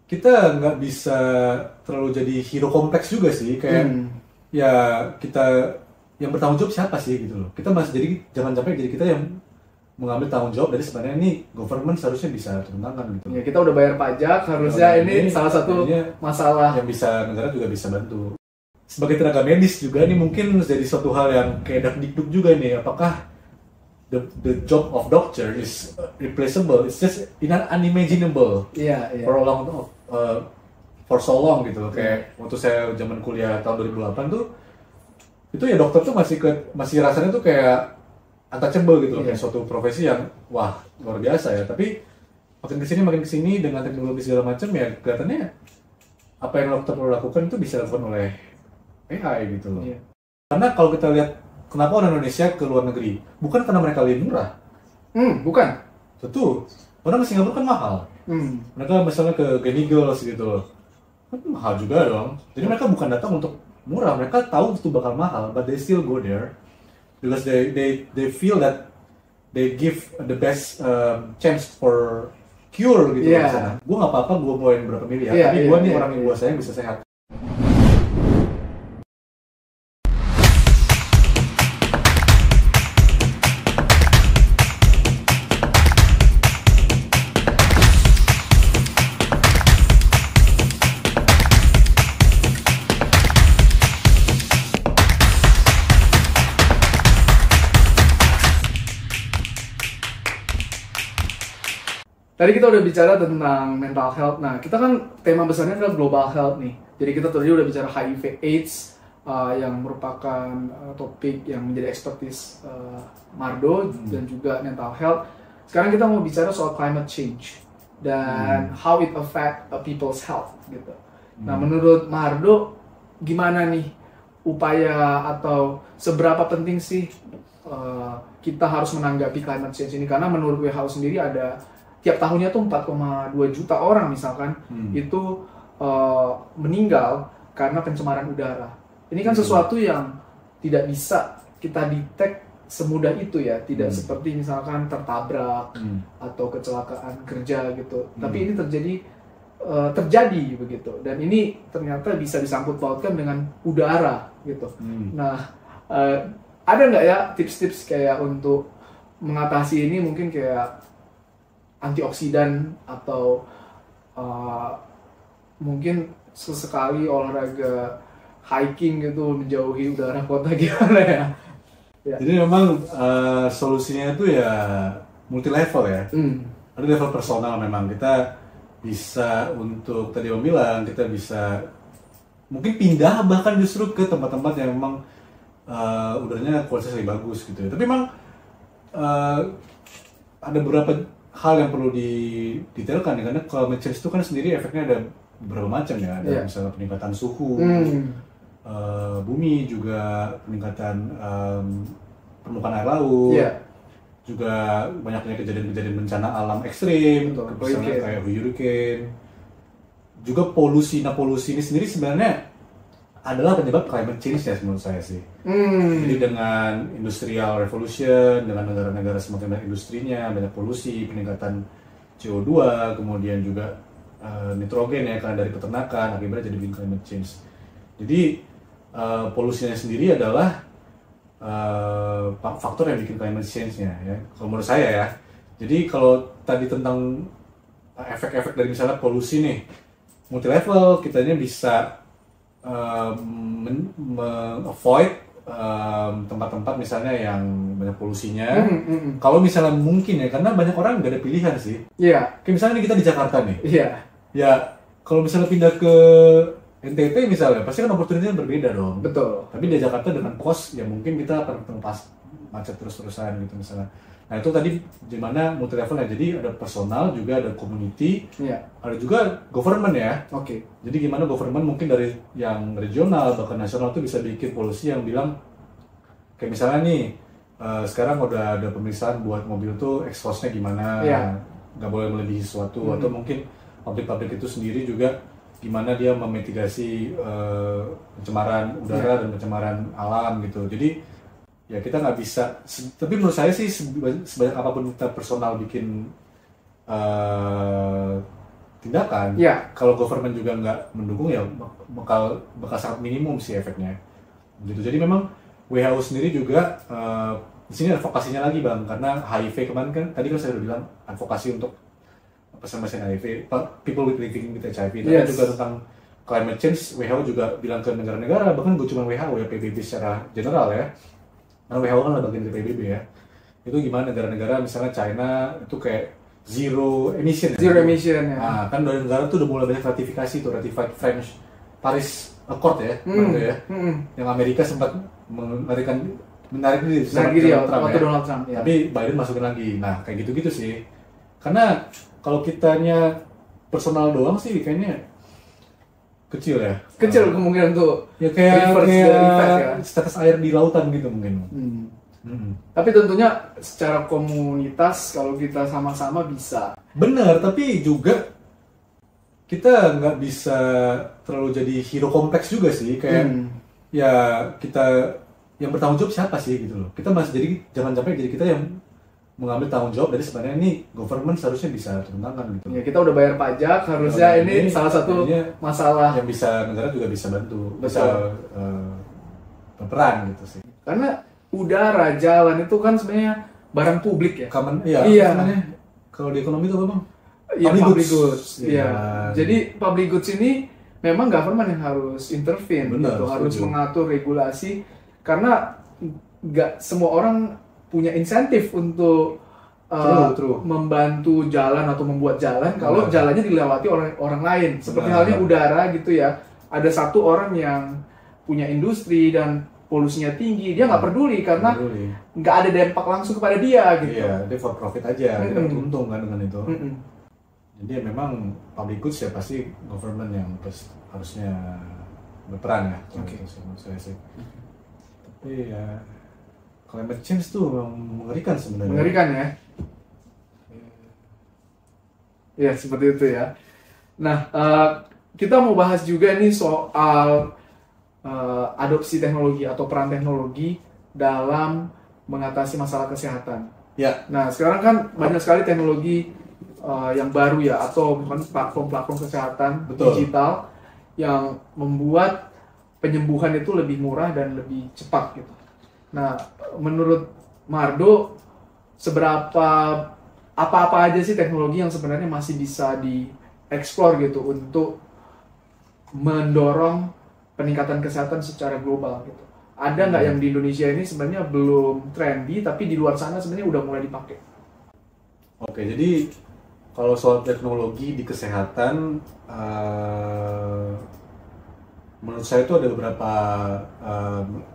kita nggak bisa terlalu jadi hero kompleks juga sih, kayak ya kita yang bertanggung jawab siapa sih gitu loh. Kita masih jadi, jangan sampai jadi kita yang mengambil tanggung jawab dari sebenarnya ini government seharusnya bisa turun tangan gitu. Ya, kita udah bayar pajak, harusnya ini salah satu masalah yang bisa negara juga bisa bantu. Sebagai tenaga medis juga nih mungkin jadi suatu hal yang kayak dakdikduk juga nih, apakah the job of doctor is replaceable? It's just unimaginable. For a long for so long gitu. Kayak waktu saya zaman kuliah tahun 2008 tuh, itu ya dokter tuh masih rasanya tuh kayak untouchable gitu, kayak suatu profesi yang wah luar biasa ya. Tapi makin kesini dengan teknologi segala macam ya kelihatannya apa yang dokter perlu lakukan itu bisa dilakukan oleh AI gitu loh. Karena kalau kita lihat kenapa orang Indonesia ke luar negeri, bukan karena mereka lebih murah. Bukan. Tentu. Orang ke Singapura kan mahal. Mereka misalnya ke Gleneagles gitu loh, kan mahal juga dong. Jadi mereka bukan datang untuk murah, mereka tahu itu bakal mahal, but they still go there because they feel that they give the best chance for cure gitu di sana. Gue nggak apa-apa, gue bawain berapa miliar, tapi gue nih orang yang gue sayang bisa sehat. Tadi kita udah bicara tentang mental health. Nah, kita kan tema besarnya adalah global health nih. Jadi kita tadi udah bicara HIV/AIDS yang merupakan topik yang menjadi expertise Mardo dan juga mental health. Sekarang kita mau bicara soal climate change dan how it affect people's health gitu. Nah, menurut Mardo gimana nih upaya atau seberapa penting sih kita harus menanggapi climate change ini? Karena menurut WHO sendiri ada tiap tahunnya tuh 4,2 juta orang misalkan itu meninggal karena pencemaran udara. Ini kan sesuatu yang tidak bisa kita detect semudah itu ya, tidak seperti misalkan tertabrak atau kecelakaan kerja gitu. Tapi ini terjadi begitu, dan ini ternyata bisa disangkut pautkan dengan udara gitu. Nah, ada nggak ya tips-tips kayak untuk mengatasi ini, mungkin kayak antioksidan atau mungkin sesekali olahraga hiking gitu menjauhi udara kota gimana ya? Jadi memang solusinya itu ya multi level ya. Ada level personal, memang kita bisa untuk tadi Om bilang, kita bisa mungkin pindah bahkan justru ke tempat-tempat yang memang udaranya kualitasnya lebih bagus gitu ya. Tapi memang ada beberapa hal yang perlu didetailkan ya, karena climate change itu kan sendiri efeknya ada beberapa macam ya. Ada misalnya peningkatan suhu bumi, juga peningkatan permukaan air laut, juga banyaknya kejadian-kejadian bencana alam ekstrim, misalnya kayak hurricane, juga polusi. Nah, polusi ini sendiri sebenarnya adalah penyebab climate change ya menurut saya sih. Jadi dengan industrial revolution, dengan negara-negara semakin banyak industrinya, banyak polusi, peningkatan CO2, kemudian juga nitrogen ya karena dari peternakan, akibatnya jadi bikin climate change. Jadi polusinya sendiri adalah faktor yang bikin climate change-nya ya, kalau menurut saya ya. Jadi kalau tadi tentang efek-efek dari misalnya polusi nih, multi level, kitanya bisa avoid tempat-tempat misalnya yang banyak polusinya. Kalau misalnya mungkin ya, karena banyak orang nggak ada pilihan sih. Kayak misalnya nih kita di Jakarta nih. Ya kalau misalnya pindah ke NTT misalnya, pasti kan opportunity-nya berbeda dong. Betul. Tapi di Jakarta dengan cost ya mungkin kita akan pas macet terus-terusan gitu misalnya. Nah itu tadi gimana multi levelnya, jadi ada personal juga ada community, ada juga government ya. Jadi gimana government mungkin dari yang regional bahkan nasional tuh bisa bikin policy yang bilang kayak misalnya nih sekarang udah ada pemeriksaan buat mobil tuh exhaust-nya gimana, nggak boleh melebihi sesuatu, atau mungkin pabrik-pabrik itu sendiri juga gimana dia memitigasi pencemaran udara dan pencemaran alam gitu. Jadi ya kita nggak bisa, tapi menurut saya sih sebanyak apapun kita personal bikin tindakan. Ya. Kalau government juga nggak mendukung ya bakal sangat minimum sih efeknya. Gitu. Jadi memang WHO sendiri juga di sini advokasinya lagi bang, karena HIV kemarin kan tadi kan saya udah bilang advokasi untuk pasien-pasien HIV, people with living with HIV, tapi Yes. juga tentang climate change. WHO juga bilang ke negara-negara, bahkan gue cuma WHO ya, PBB secara general ya, karena WHO kan adalah bagian dari PBB ya. Itu gimana negara-negara misalnya China itu kayak zero emission. Zero emission ya. Nah, kan dari negara tuh udah mulai banyak ratifikasi tuh, ratified French Paris Accord ya, gitu ya. Yang Amerika sempat menarik diri waktu Donald Trump ya. Tapi Biden masukin lagi. Nah, kayak gitu-gitu sih. Karena kalau kitanya personal doang sih kayaknya kecil ya. Kecil kemungkinan untuk ya kayak reverse the effect ya. status air di lautan gitu mungkin. Tapi tentunya secara komunitas kalau kita sama-sama bisa. Bener, tapi juga kita nggak bisa terlalu jadi hero kompleks juga sih. Kayak ya kita yang bertanggung jawab siapa sih gitu loh. Kita masih jadi jangan sampai jadi kita yang mengambil tanggung jawab dari sebenarnya ini government seharusnya bisa turun tangan gitu. Ya kita udah bayar pajak, harusnya ini salah satu masalah yang bisa negara juga bisa bantu, bisa berperan gitu sih. Karena udara, jalan itu kan sebenarnya barang publik ya. Iya. Kalau di ekonomi itu apa bang? Iya, public goods. Iya. Jadi public goods ini memang government yang harus intervene, Benar, gitu, harus setuju. mengatur regulasi karena nggak semua orang punya insentif untuk True. membantu jalan atau membuat jalan kalau jalannya dilewati oleh orang lain. Seperti Benar. halnya udara gitu ya. Ada satu orang yang punya industri dan polusinya tinggi, dia nggak peduli karena nggak ada dampak langsung kepada dia gitu. Iya, dia for profit aja, dia dapat untung kan dengan itu. Jadi ya memang public goods ya pasti government yang harusnya berperan ya. Oke. Saya sih. Tapi ya climate change tuh memang mengerikan sebenarnya. Mengerikan ya. Ya seperti itu ya. Nah, kita mau bahas juga nih soal adopsi teknologi atau peran teknologi dalam mengatasi masalah kesehatan. Ya. Nah, sekarang kan banyak sekali teknologi yang baru ya, atau bukan platform-platform kesehatan digital yang membuat penyembuhan itu lebih murah dan lebih cepat gitu. Nah, menurut Mardo, apa aja sih teknologi yang sebenarnya masih bisa dieksplor gitu untuk mendorong peningkatan kesehatan secara global gitu? Ada nggak yang di Indonesia ini sebenarnya belum trendy, tapi di luar sana sebenarnya udah mulai dipakai? Oke, jadi kalau soal teknologi di kesehatan, menurut saya itu ada beberapa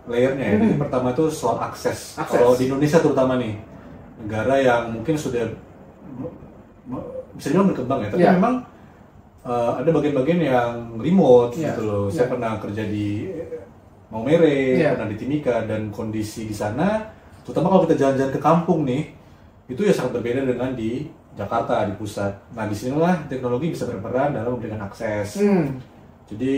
layernya ya. Jadi pertama itu soal akses. Kalau di Indonesia terutama nih, negara yang mungkin sudah bisa dibilang berkembang ya, tapi memang ada bagian-bagian yang remote gitu loh. Saya pernah kerja di Maumere, pernah di Timika, dan kondisi di sana, terutama kalau kita jalan-jalan ke kampung nih, itu ya sangat berbeda dengan di Jakarta, di pusat. Nah, disinilah teknologi bisa berperan dalam memberikan akses. Jadi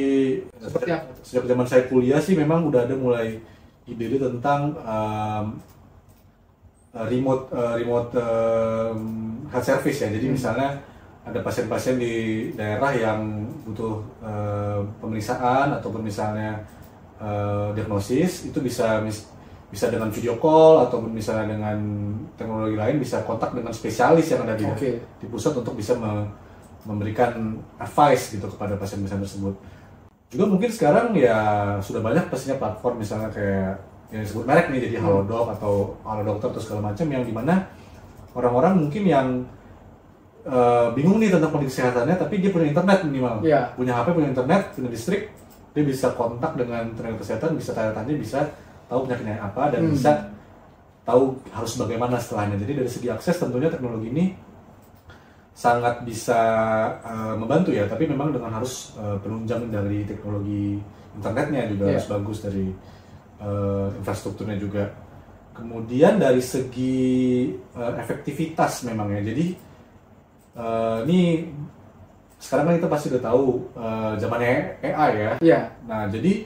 sejak zaman saya kuliah sih memang udah ada mulai ide tentang remote health service ya. Jadi misalnya ada pasien-pasien di daerah yang butuh pemeriksaan ataupun misalnya diagnosis, itu bisa dengan video call ataupun misalnya dengan teknologi lain bisa kontak dengan spesialis yang ada di pusat untuk bisa memberikan advice gitu kepada pasien-pasien tersebut. Juga mungkin sekarang ya sudah banyak pastinya platform misalnya kayak yang disebut merek nih, jadi Halodoc atau Halodoc atau segala macam, yang dimana orang-orang mungkin yang bingung nih tentang kondisi kesehatannya, tapi dia punya internet minimal, punya HP, punya internet, punya listrik, dia bisa kontak dengan tenaga kesehatan, bisa tanya-tanya, bisa tahu penyakitnya apa, dan bisa tahu harus bagaimana setelahnya. Jadi dari segi akses tentunya teknologi ini sangat bisa membantu ya, tapi memang dengan harus penunjang dari teknologi internetnya juga harus bagus, dari infrastrukturnya juga. Kemudian dari segi efektivitas memang ya, jadi ini sekarang kan kita pasti udah tahu zamannya AI ya. Nah, jadi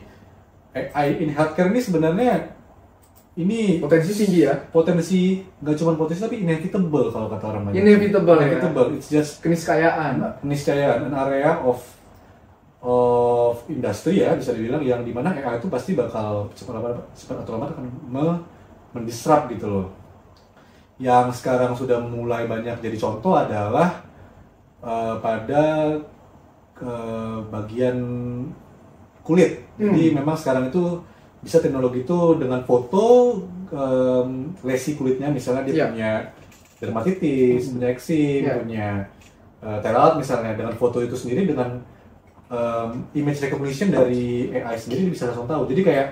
AI in healthcare ini sebenarnya ini Potensi tinggi ya. potensi, nggak cuma potensi tapi inevitable kalau kata orang banyak. Inevitable, Inevitable. It's just Keniscayaan. keniscayaan, an area of industri ya, bisa dibilang, yang dimana AI itu pasti bakal cepat atau lambat akan mendisrupt gitu loh. Yang sekarang sudah mulai banyak jadi contoh adalah pada bagian kulit. Jadi memang sekarang itu bisa teknologi itu dengan foto lesi kulitnya, misalnya dia punya dermatitis, punya eksim, punya telolet misalnya, dengan foto itu sendiri, dengan image recognition dari AI sendiri bisa langsung tahu. Jadi kayak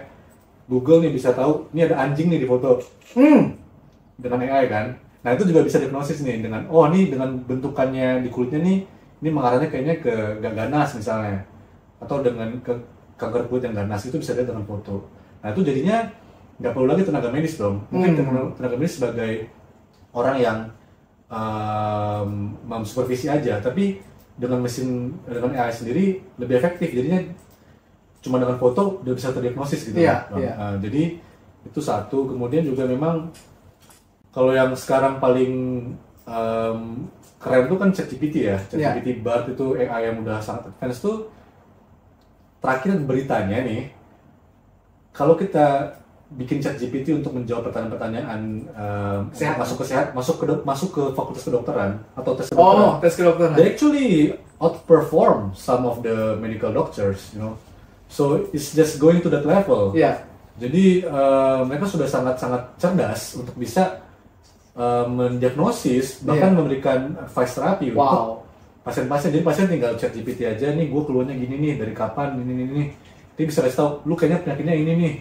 Google nih bisa tahu, ini ada anjing nih di foto dengan AI kan. Nah itu juga bisa diagnosis nih dengan, oh nih dengan bentukannya di kulitnya nih, ini mengarahnya kayaknya ke ganas misalnya, atau dengan ke kanker kulit yang ganas, itu bisa dilihat dengan foto. Nah itu jadinya nggak perlu lagi tenaga medis dong. Mungkin tenaga medis sebagai orang yang memsupervisi aja, tapi dengan AI sendiri lebih efektif. Jadinya cuma dengan foto udah bisa terdiagnosis gitu. Jadi itu satu. Kemudian juga memang kalau yang sekarang paling keren tuh kan ChatGPT ya. ChatGPT Bard itu AI yang udah sangat advance tuh. Terakhir beritanya nih, kalau kita bikin ChatGPT untuk menjawab pertanyaan-pertanyaan masuk ke fakultas kedokteran atau tes kedokteran. Tes kedokteran. They actually outperform some of the medical doctors, you know. So it's just going to that level. Jadi mereka sudah sangat-sangat cerdas untuk bisa mendiagnosis, bahkan memberikan advice terapi untuk pasien-pasien. Jadi pasien tinggal ChatGPT aja, nih gue keluarnya gini nih, dari kapan, ini. Dia bisa kasih tahu, lu kayaknya penyakitnya ini nih.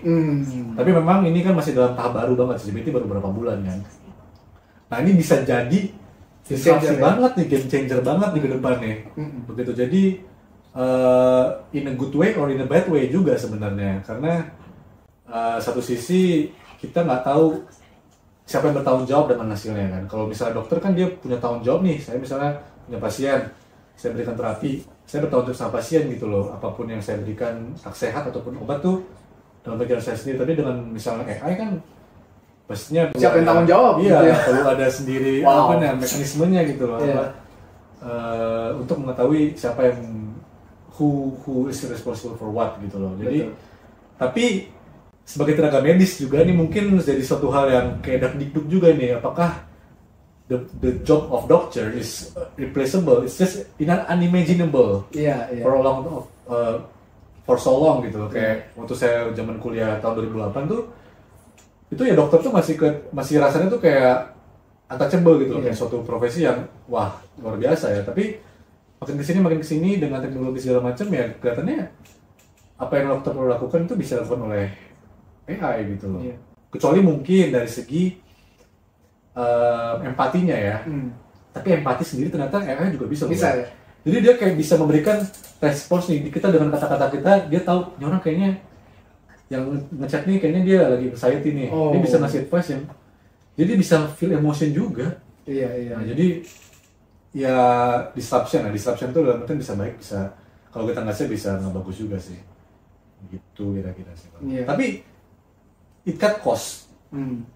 Tapi memang ini kan masih dalam tahap baru banget, ChatGPT baru berapa bulan kan. Nah ini bisa jadi disrupsi banget nih, game changer banget nih ke depan nih. Begitu. Jadi in a good way or in a bad way juga sebenarnya. Karena satu sisi kita nggak tahu siapa yang bertanggung jawab dengan hasilnya kan. Kalau misalnya dokter kan dia punya tanggung jawab nih, saya misalnya punya pasien, saya berikan terapi, saya bertanggung jawab sama pasien gitu loh. Apapun yang saya berikan, hak sehat ataupun obat tuh dalam pikiran saya sendiri. Tapi dengan misalnya AI kan pastinya siapa yang tanggung jawab? Iya, gitu ya? perlu ada sendiri mekanismenya gitu loh. Untuk mengetahui siapa yang who is responsible for what gitu loh. Jadi tapi sebagai tenaga medis juga nih mungkin jadi suatu hal yang kayak dakdikduk juga nih, apakah the job of doctor is replaceable? It's just unimaginable for so long gitu. Kayak waktu saya zaman kuliah tahun 2008 tuh, itu ya dokter tuh masih rasanya tuh kayak untouchable gitu loh, kayak suatu profesi yang wah luar biasa ya. Tapi makin kesini dengan teknologi segala macam ya kelihatannya apa yang dokter perlu lakukan itu bisa dilakukan oleh AI gitu loh. Kecuali mungkin dari segi empatinya ya. Tapi empati sendiri ternyata AI juga bisa ya. Jadi dia kayak bisa memberikan respons nih, kita dengan kata-kata kita, dia tahu ini orang kayaknya yang ngechat nih kayaknya dia lagi anxiety nih. Dia bisa ngasih advice yang jadi bisa feel emotion juga. Nah, jadi ya disruption itu dalam artian bisa baik, bisa kalau kita ngasih bisa nggak bagus juga sih. Gitu kira-kira sih. Tapi it cut cost.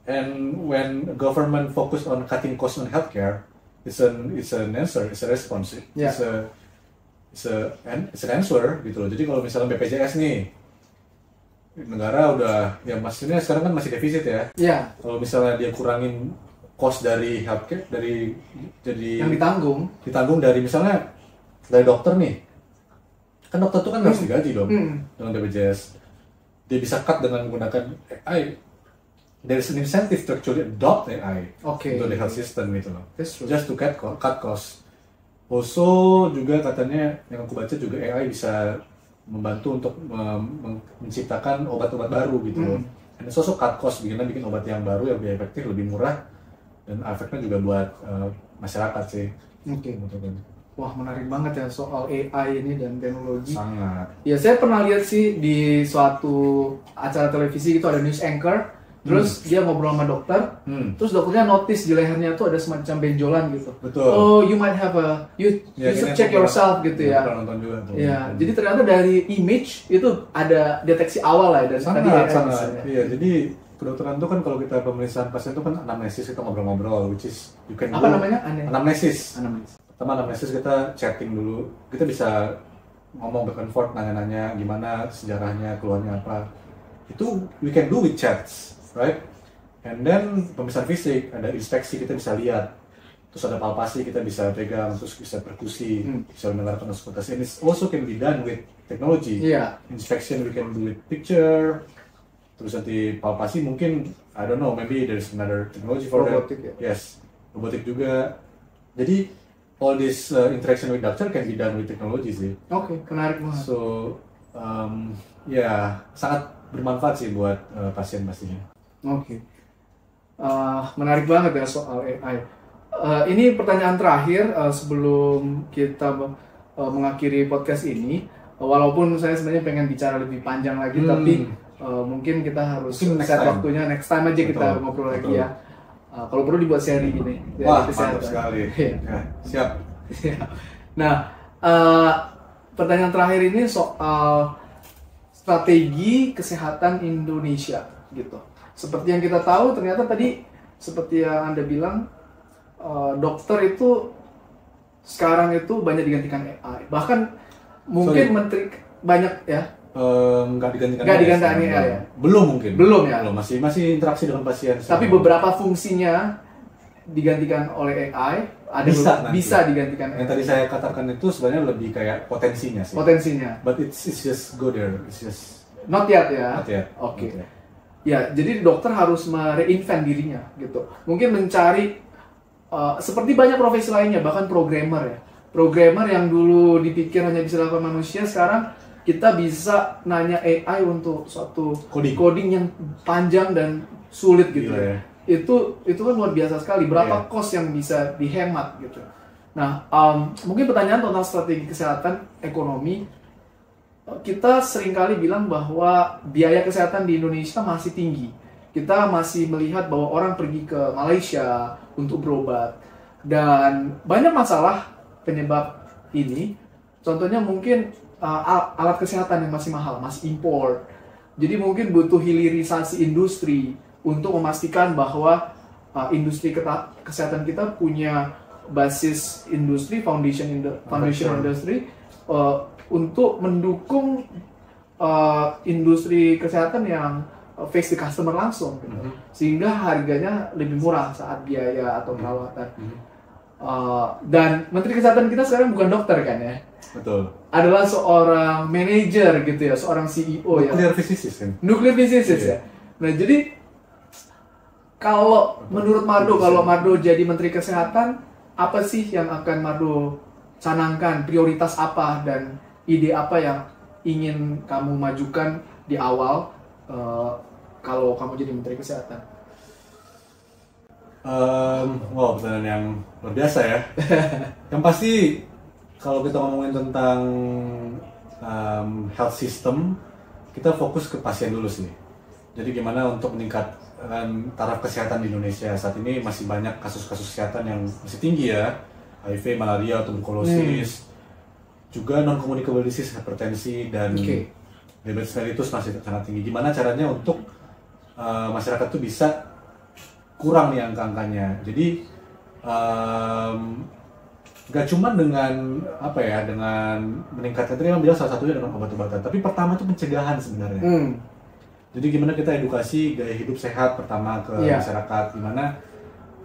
And when government focus on cutting cost on healthcare, it's an answer, it's a response, it's an answer gitu loh. Jadi kalau misalnya BPJS nih, negara udah, ya maksudnya sekarang kan masih defisit ya. Kalau misalnya dia kurangin cost dari healthcare, jadi yang ditanggung dari misalnya dari dokter nih, kan dokter tuh kan harus digaji dong dengan BPJS. Dia bisa cut dengan menggunakan AI. There's an incentive to actually adopt AI into the health system gitu loh. Just to cut cost. Also juga katanya yang aku baca juga AI bisa membantu untuk menciptakan obat-obat baru gitu loh. Dan also cut cost, bikin obat yang baru yang lebih efektif, lebih murah, dan efeknya juga buat masyarakat sih. Wah, menarik banget ya soal AI ini dan teknologi. Sangat. Ya, saya pernah lihat sih di suatu acara televisi itu ada news anchor. Terus dia ngobrol sama dokter, terus dokternya notice di lehernya tuh ada semacam benjolan gitu. Betul. Oh, you might have you should check yourself gitu ya. Nonton juga tuh. Ya, jadi ternyata dari image itu ada deteksi awal lah ya dari sangat. Iya, jadi kedokteran itu kan kalau kita pemeriksaan pasien itu kan anamnesis, kita ngobrol-ngobrol, which is you can Apa do namanya? anamnesis. Anamnesis. Pertama anamnesis kita chatting dulu, kita bisa ngomong back and forth, nanya-nanya gimana sejarahnya, keluarnya apa. Itu we can do with chats, right? And then pemeriksaan fisik, ada inspeksi, kita bisa lihat. Terus ada palpasi, kita bisa pegang, terus bisa perkusi, bisa mendengarkan auskultasi. And it also can be done with technology. Iya. Inspection we can do with picture. Terus nanti palpasi mungkin, I don't know, maybe there's another technology for Robotic, that. ya? Yes, robotik juga. Jadi all this interaction with doctor can be done with technology sih. Oke, menarik banget. So, ya sangat bermanfaat sih buat pasien pastinya. Oke. Menarik banget ya soal AI. Ini pertanyaan terakhir sebelum kita mengakhiri podcast ini. Walaupun saya sebenarnya pengen bicara lebih panjang lagi, tapi mungkin kita harus set waktunya next time aja kita ngobrol lagi ya. Kalau perlu dibuat seri gini. Wah, mantap sekali. Ya, siap. Nah, pertanyaan terakhir ini soal strategi kesehatan Indonesia gitu. Seperti yang kita tahu, ternyata tadi seperti yang Anda bilang, dokter itu sekarang itu banyak digantikan AI. Bahkan mungkin menteri banyak ya. Nggak digantikan AI ya? Belum mungkin. Belum ya? Belum, masih interaksi dengan pasien. Tapi beberapa fungsinya digantikan oleh AI, bisa digantikan AI. Yang tadi saya katakan itu sebenarnya lebih kayak potensinya sih. Potensinya. But it's just go there. It's just not yet ya. Not yet. Oke. Ya, jadi dokter harus mereinvent dirinya gitu. Mungkin mencari seperti banyak profesi lainnya, bahkan programmer ya. Programmer yang dulu dipikir hanya bisa dilakukan manusia, sekarang kita bisa nanya AI untuk suatu coding yang panjang dan sulit gitu. Ya. Itu kan luar biasa sekali. Berapa cost yang bisa dihemat gitu. Nah, mungkin pertanyaan tentang strategi kesehatan ekonomi. Kita seringkali bilang bahwa biaya kesehatan di Indonesia masih tinggi. Kita masih melihat bahwa orang pergi ke Malaysia untuk berobat. Dan banyak masalah penyebab ini. Contohnya mungkin alat kesehatan yang masih mahal, masih impor. Jadi mungkin butuh hilirisasi industri untuk memastikan bahwa industri kesehatan kita punya basis industri, foundation industry untuk mendukung industri kesehatan yang face the customer langsung, gitu. Sehingga harganya lebih murah saat biaya atau perawatan. Dan Menteri Kesehatan kita sekarang bukan dokter kan ya? Betul. Adalah seorang manajer gitu ya, seorang CEO ya. Nuclear physicist kan? Nuclear physicist ya. Nah jadi kalau menurut Mardo, kalau Mardo jadi Menteri Kesehatan, apa sih yang akan Mardo canangkan? Prioritas apa dan ide apa yang ingin kamu majukan di awal kalau kamu jadi Menteri Kesehatan? Wow, pertanyaan yang luar biasa ya. Yang pasti kalau kita ngomongin tentang health system, kita fokus ke pasien dulu sih. Jadi gimana untuk meningkatkan taraf kesehatan di Indonesia. Saat ini masih banyak kasus-kasus kesehatan yang masih tinggi ya. HIV, malaria, tuberkulosis, juga non-communicable disease, hipertensi, dan diabetes mellitus masih sangat tinggi. Gimana caranya untuk masyarakat tuh bisa kurang nih angka-angkanya. Jadi gak cuma dengan apa ya, dengan meningkatkan, tadi yang bilang salah satunya dengan obat-obatan, tapi pertama itu pencegahan sebenarnya. Jadi gimana kita edukasi gaya hidup sehat pertama ke masyarakat, gimana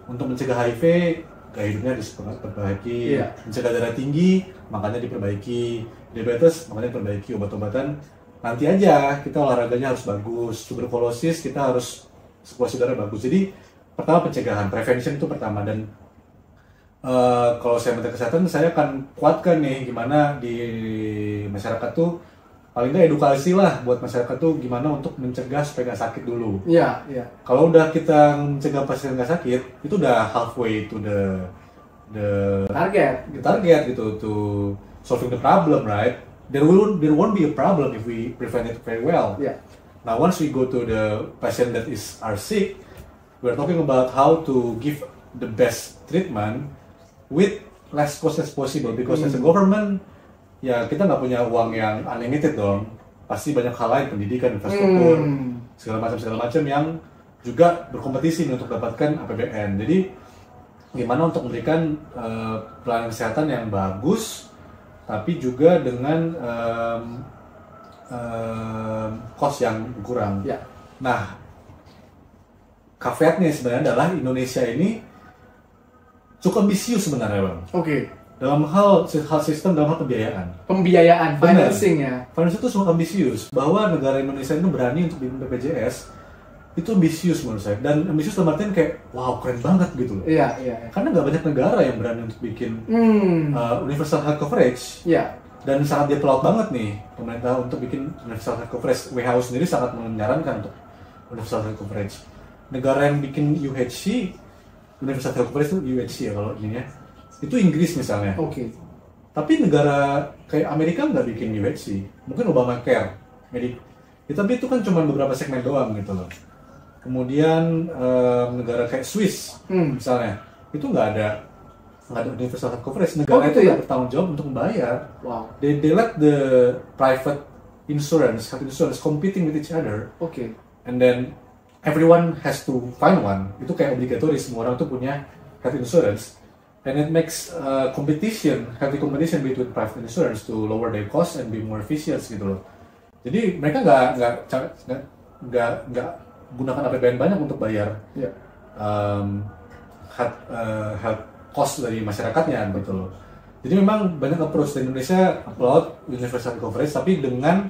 untuk mencegah HIV gaya hidupnya diperbaiki, mencegah darah tinggi makanya diperbaiki, diabetes makanya diperbaiki, obat-obatan nanti aja, kita olahraganya harus bagus, tuberkulosis kita harus sirkulasi udara bagus. Jadi pertama pencegahan, prevention itu pertama. Dan kalau saya Menteri Kesehatan, saya akan kuatkan nih gimana di masyarakat tuh paling nggak edukasi lah buat masyarakat tuh gimana untuk mencegah supaya nggak sakit dulu. Iya. Kalau udah kita mencegah pasien nggak sakit, itu udah halfway to the target gitu, to solving the problem, right? There won't be a problem if we prevent it very well. Now once we go to the patient that are sick, we're talking about how to give the best treatment with less cost as possible, because as a government, ya kita nggak punya uang yang unlimited dong. Pasti banyak hal lain, pendidikan, infrastruktur, segala macam yang juga berkompetisi nih untuk dapatkan APBN. Jadi gimana untuk memberikan pelayanan kesehatan yang bagus, tapi juga dengan cost yang kurang. Ya. Nah, caveatnya sebenarnya adalah Indonesia ini cukup ambisius sebenarnya, Bang. Oke. Dalam hal sistem, dalam hal pembiayaan. Pembiayaan, financing ya. Financing itu sangat ambisius. Bahwa negara Indonesia itu berani untuk bikin BPJS, itu ambisius menurut saya. Dan ambisius dalam artian kayak, wow keren banget gitu loh. Iya, iya. Karena nggak banyak negara yang berani untuk bikin universal health coverage. Iya. Dan sangat develop banget nih pemerintah untuk bikin universal health coverage. WHO sendiri sangat menyarankan untuk universal health coverage. Negara yang bikin UHC, universal health coverage itu UHC ya kalau ini ya. Itu Inggris misalnya. Oke. Tapi negara kayak Amerika nggak bikin UHC. Mungkin Obamacare. Tapi itu kan cuma beberapa segmen doang gitu loh. Kemudian negara kayak Swiss misalnya, itu nggak ada universal health coverage. Negara itu ya bertanggung jawab untuk membayar. Wow. They let the private insurance, health insurance competing with each other. Oke. And then everyone has to find one. Itu kayak obligatory, semua orang tuh punya health insurance. And it makes healthy competition between private insurance to lower their cost and be more efficient gitu loh. Jadi mereka nggak gunakan APBN banyak untuk bayar health cost dari masyarakatnya gitu loh. Jadi memang banyak approach di Indonesia upload universal coverage, tapi dengan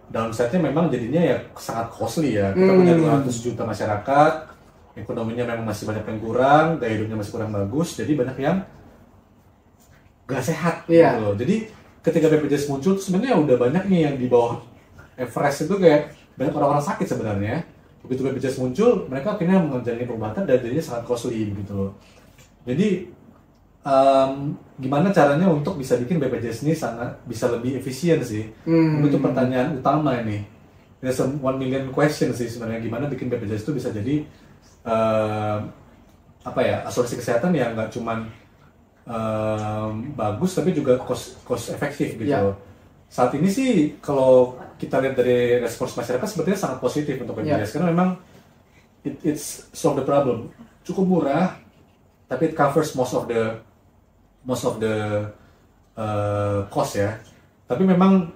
downside-nya memang jadinya ya sangat costly ya. Kita punya 200 juta masyarakat, ekonominya memang masih banyak yang kurang, gaya hidupnya masih kurang bagus, jadi banyak yang gak sehat gitu loh. Jadi ketika BPJS muncul, sebenarnya udah banyak nih yang di bawah Everest itu kayak banyak orang-orang sakit sebenarnya. Begitu BPJS muncul, mereka akhirnya menjalani pengobatan dan jadinya sangat costly gitu loh. Jadi gimana caranya untuk bisa bikin BPJS ini sangat bisa lebih efisien sih? Itu pertanyaan utama ini. There's a 1 million question sih sebenarnya, gimana bikin BPJS itu bisa jadi asuransi kesehatan yang nggak cuman bagus tapi juga cost efektif gitu. Yeah. Saat ini sih kalau kita lihat dari respons masyarakat sepertinya sangat positif untuk BPJS karena memang it's solve the problem. Cukup murah tapi it covers most of the cost ya. Tapi memang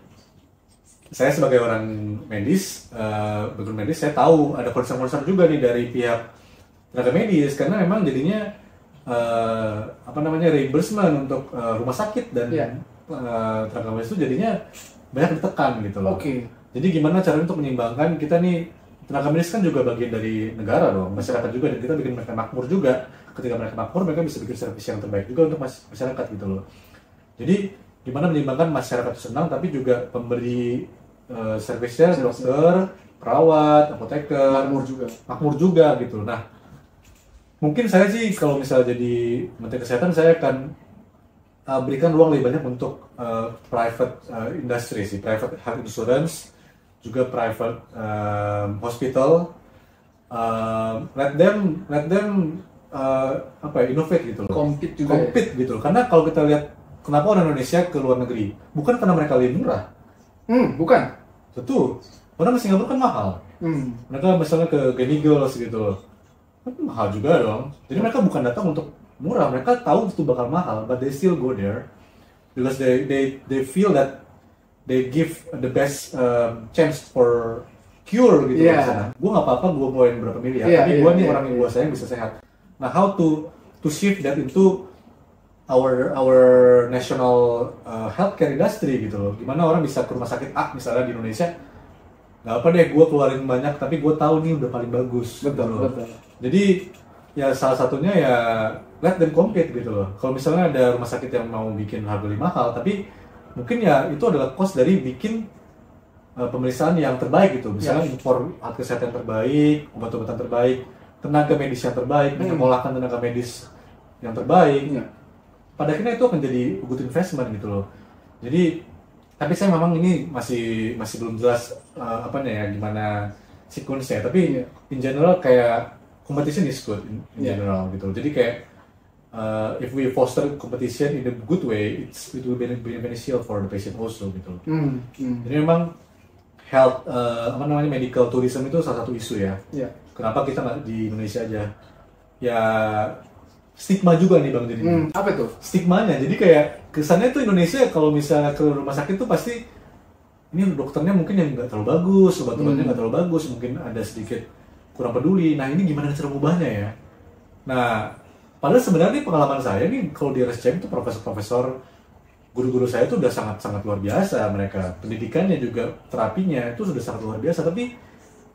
saya sebagai orang medis, background medis, saya tahu ada concern juga nih dari pihak tenaga medis karena memang jadinya reimbursement untuk rumah sakit dan tenaga medis itu jadinya banyak ditekan gitu loh. Oke. Jadi gimana caranya untuk menyeimbangkan, kita nih tenaga medis kan juga bagian dari negara dong, masyarakat juga, dan kita bikin mereka makmur juga. Ketika mereka makmur, mereka bisa bikin servis yang terbaik juga untuk masyarakat gitu loh. Jadi gimana menyeimbangkan masyarakat itu senang tapi juga pemberi servisnya, dokter, perawat, apoteker, makmur juga gitu. Nah, mungkin saya sih kalau misalnya jadi Menteri Kesehatan, saya akan berikan ruang lebih banyak untuk private industry sih, private health insurance, juga private hospital. Let them innovate gitu loh. Compete gitu loh. Karena kalau kita lihat kenapa orang Indonesia ke luar negeri, bukan karena mereka lebih murah. Bukan. Tentu. Orang ke Singapura kan mahal. Mereka misalnya ke Gleneagles gitu loh. Mahal juga dong. Jadi mereka bukan datang untuk murah, mereka tahu itu bakal mahal, but they still go there because they feel that they give the best chance for cure gitu di sana. Gue nggak apa-apa, gue ngeluarin berapa miliar, tapi gue nih orang yang gue sayang bisa sehat. Nah, how to shift that into our national healthcare industry gitu loh. Gimana orang bisa ke rumah sakit misalnya di Indonesia, nggak apa deh gue keluarin banyak, tapi gue tahu nih udah paling bagus. Betul. Jadi ya salah satunya ya let them compete gitu loh. Kalau misalnya ada rumah sakit yang mau bikin harga lebih mahal, tapi mungkin ya itu adalah cost dari bikin pemeriksaan yang terbaik gitu. Misalnya impor alat kesehatan yang terbaik, obat-obatan terbaik, tenaga medis yang terbaik, menyekolahkan tenaga medis yang terbaik. Pada akhirnya itu akan jadi good investment gitu loh. Jadi tapi saya memang ini masih belum jelas gimana sequence-nya. Tapi in general kayak competition is good in general gitu. Jadi kayak if we foster competition in a good way, it will be beneficial for the patient also gitu. Jadi memang health medical tourism itu salah satu isu ya. Iya. Kenapa kita nggak di Indonesia aja? Ya stigma juga nih Bang jadi. Apa itu? Stigmanya. Jadi kayak kesannya tuh Indonesia kalau misalnya ke rumah sakit tuh pasti ini dokternya mungkin yang nggak terlalu bagus, obat-obatnya nggak terlalu bagus, mungkin ada sedikit kurang peduli. Nah ini gimana cara mengubahnya ya? Nah padahal sebenarnya pengalaman saya nih kalau di RSCM itu profesor-profesor, guru-guru saya itu udah sangat-sangat luar biasa mereka. Pendidikannya juga terapinya itu sudah sangat luar biasa. Tapi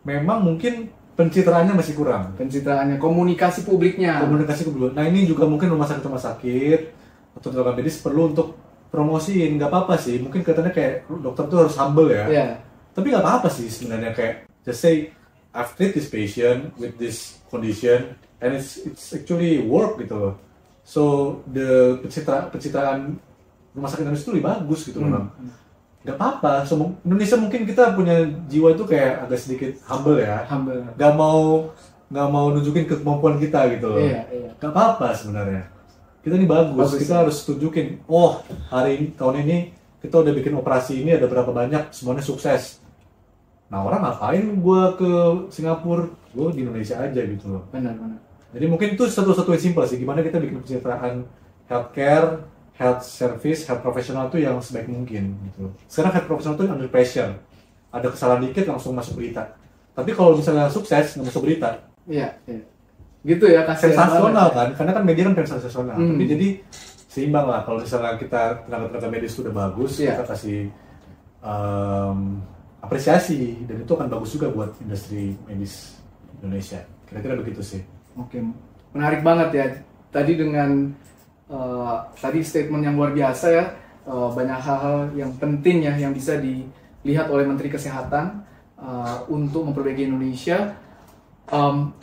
memang mungkin pencitraannya masih kurang. Pencitraannya, komunikasi publiknya. Komunikasi publik. Nah ini juga mungkin rumah sakit atau tenaga medis perlu untuk promosiin. Nggak apa-apa sih. Mungkin katanya kayak dokter tuh harus humble ya. Yeah. Tapi nggak apa-apa sih sebenarnya kayak just say I've treated this patient with this condition and it's actually work gitu loh. So the pencitraan rumah sakit Indonesia itu lebih bagus gitu loh Bang. Gak apa-apa, Indonesia mungkin kita punya jiwa itu kayak agak sedikit humble ya. Humble. Gak mau nunjukin kemampuan kita gitu loh. Iya. Gak apa-apa sebenarnya. Kita ini bagus, kita harus tunjukin. Oh, tahun ini kita udah bikin operasi ini ada berapa banyak, semuanya sukses. Nah orang ngapain gue ke Singapura, gue di Indonesia aja gitu loh. Benar. Jadi mungkin itu satu-satu yang simpel sih, gimana kita bikin pencitraan healthcare, health service, health professional itu yang sebaik mungkin gitu. Sekarang health professional itu under pressure. Ada kesalahan dikit langsung masuk berita. Tapi kalau misalnya sukses nggak masuk berita. Iya. Gitu ya kasih sensasional kan, karena kan media kan sensasional. Tapi jadi seimbang lah. Kalau misalnya kita tenaga medis sudah bagus, kita kasih apresiasi dan itu akan bagus juga buat industri medis Indonesia. Kira-kira begitu sih. Oke, menarik banget ya. Tadi dengan tadi statement yang luar biasa ya, banyak hal-hal yang penting ya yang bisa dilihat oleh Menteri Kesehatan untuk memperbaiki Indonesia.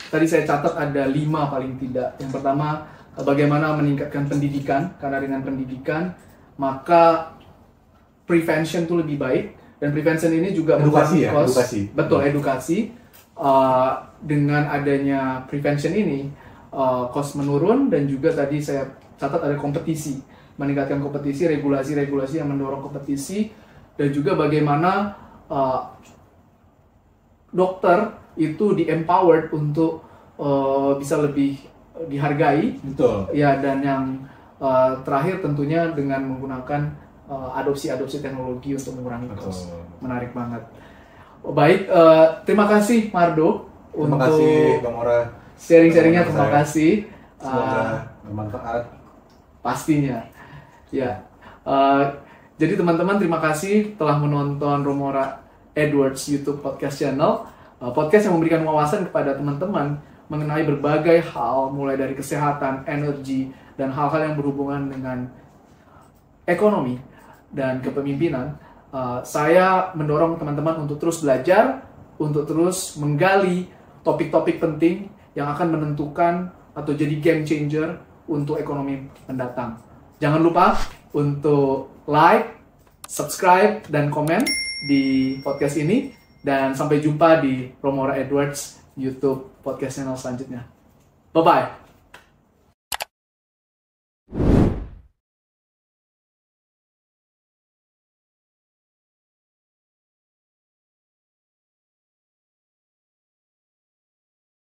Tadi saya catat ada 5 paling tidak. Yang pertama, bagaimana meningkatkan pendidikan, karena dengan pendidikan maka prevention itu lebih baik, dan prevention ini juga edukasi ya, edukasi. Betul, edukasi. Dengan adanya prevention ini cost menurun, dan juga tadi saya catat ada kompetisi, meningkatkan kompetisi, regulasi-regulasi yang mendorong kompetisi, dan juga bagaimana dokter itu di-empowered untuk bisa lebih dihargai. Betul. Ya, dan yang terakhir tentunya dengan menggunakan adopsi teknologi untuk mengurangi cost. Menarik banget. Baik, terima kasih Mardo. Terima kasih Bang Ora. Sharing-sharingnya, terima kasih. Semoga bermanfaat. Pastinya. Ya. Jadi teman-teman, terima kasih telah menonton Romora Edwards YouTube Podcast Channel. Podcast yang memberikan wawasan kepada teman-teman mengenai berbagai hal, mulai dari kesehatan, energi, dan hal-hal yang berhubungan dengan ekonomi dan kepemimpinan. Saya mendorong teman-teman untuk terus belajar, untuk terus menggali topik-topik penting yang akan menentukan atau jadi game changer untuk ekonomi mendatang. Jangan lupa untuk like, subscribe, dan komen di podcast ini. Dan sampai jumpa di Romora Edwards YouTube Podcast Channel selanjutnya. Bye-bye!